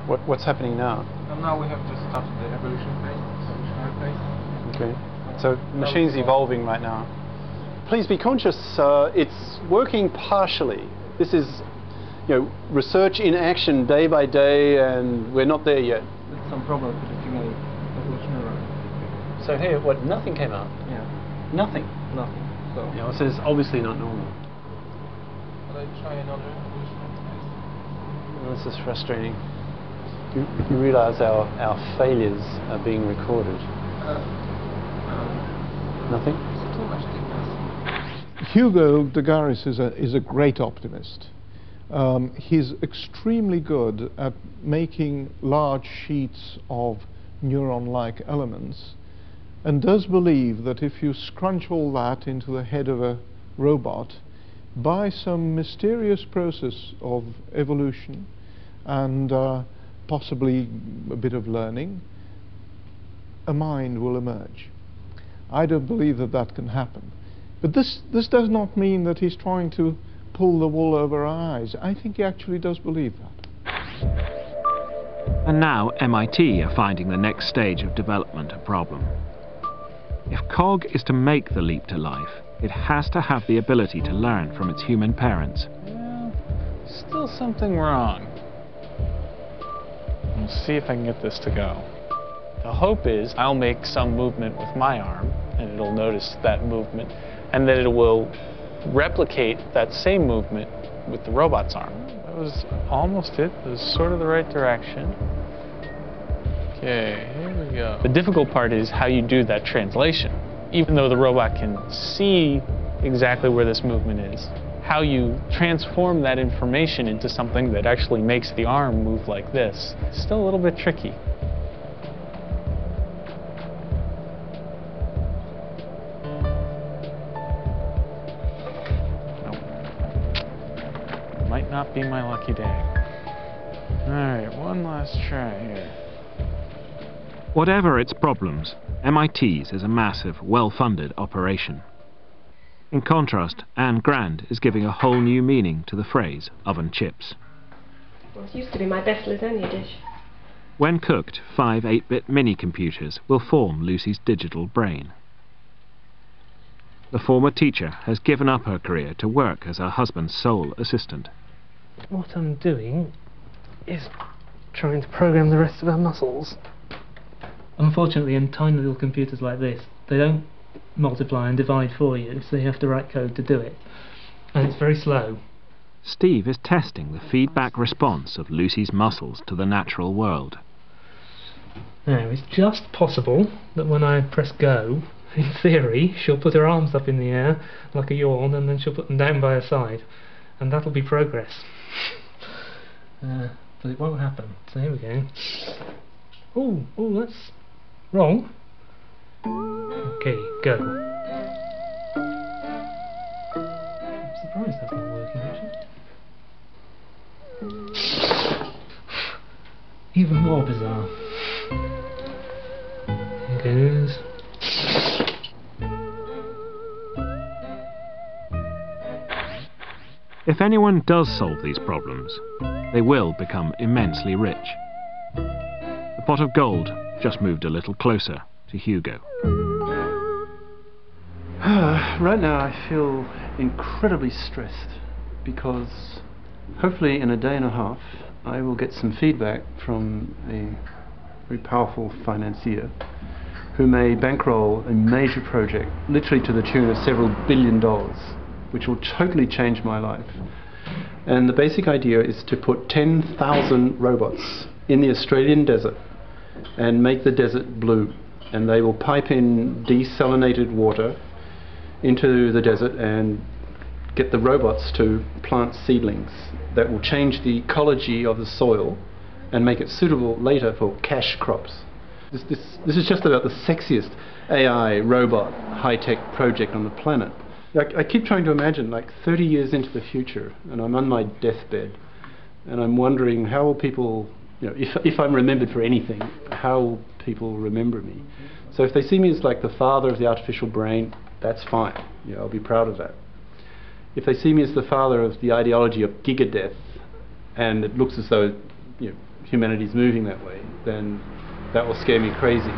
What's happening now? And now we have just started the evolutionary phase. Okay. So the machine's evolving right now. Please be conscious, it's working partially. This is, research in action day by day, and we're not there yet. There's some problem predicting evolutionary. So here, nothing came out? Yeah. Nothing? Nothing. So. Yeah, well, so it's obviously not normal. Will I try another evolutionary phase? Well, this is frustrating. You realize our failures are being recorded. Nothing? It's too much thickness. Hugo de Garis is a great optimist. He's extremely good at making large sheets of neuron-like elements, and does believe that if you scrunch all that into the head of a robot, by some mysterious process of evolution and possibly a bit of learning, a mind will emerge. I don't believe that that can happen. But this does not mean that he's trying to pull the wool over our eyes. I think he actually does believe that. And now MIT are finding the next stage of development a problem. If COG is to make the leap to life, it has to have the ability to learn from its human parents. Well, still something wrong. We'll see if I can get this to go. The hope is I'll make some movement with my arm, and it'll notice that movement, and that it will replicate that same movement with the robot's arm. That was almost it. It was sort of the right direction. Okay, here we go. The difficult part is how you do that translation. Even though the robot can see exactly where this movement is, how you transform that information into something that actually makes the arm move like this is still a little bit tricky. Might not be my lucky day. Alright, one last try here. Whatever its problems, MIT's is a massive, well-funded operation. In contrast, Anne Grand is giving a whole new meaning to the phrase oven chips. Well, it used to be my best lasagna dish. When cooked, 5 8-bit mini-computers will form Lucy's digital brain. The former teacher has given up her career to work as her husband's sole assistant. What I'm doing is trying to program the rest of our muscles. Unfortunately, in tiny little computers like this, they don't multiply and divide for you, so you have to write code to do it. And it's very slow. Steve is testing the feedback response of Lucy's muscles to the natural world. Now, it's just possible that when I press go, in theory, she'll put her arms up in the air like a yawn, and then she'll put them down by her side. And that'll be progress. But it won't happen. So here we go. Oh, that's wrong. Okay, go. I'm surprised that's not working, actually. Even more bizarre. Here goes. If anyone does solve these problems, they will become immensely rich. The pot of gold just moved a little closer to Hugo. Right now I feel incredibly stressed because hopefully in a day and a half I will get some feedback from a very powerful financier who may bankroll a major project, literally to the tune of several $1 billion, which will totally change my life. And the basic idea is to put 10,000 robots in the Australian desert and make the desert blue, and they will pipe in desalinated water into the desert and get the robots to plant seedlings that will change the ecology of the soil and make it suitable later for cash crops. This is just about the sexiest AI robot high-tech project on the planet. I keep trying to imagine, like 30 years into the future, and I'm on my deathbed, and I'm wondering how will people, if I'm remembered for anything, how will people remember me? So if they see me as like the father of the artificial brain, that's fine. I'll be proud of that. If they see me as the father of the ideology of gigadeath, and it looks as though humanity's moving that way, then that will scare me crazy.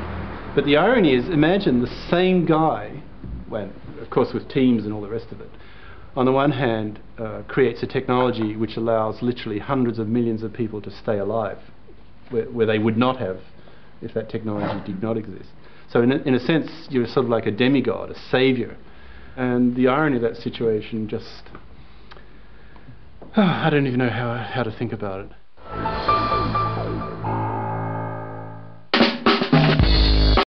But the irony is, imagine the same guy, when, of course with teams and all the rest of it, on the one hand creates a technology which allows literally hundreds of millions of people to stay alive, where they would not have if that technology did not exist. So in a sense, you're sort of like a demigod, a savior. And the irony of that situation just, I don't even know how to think about it.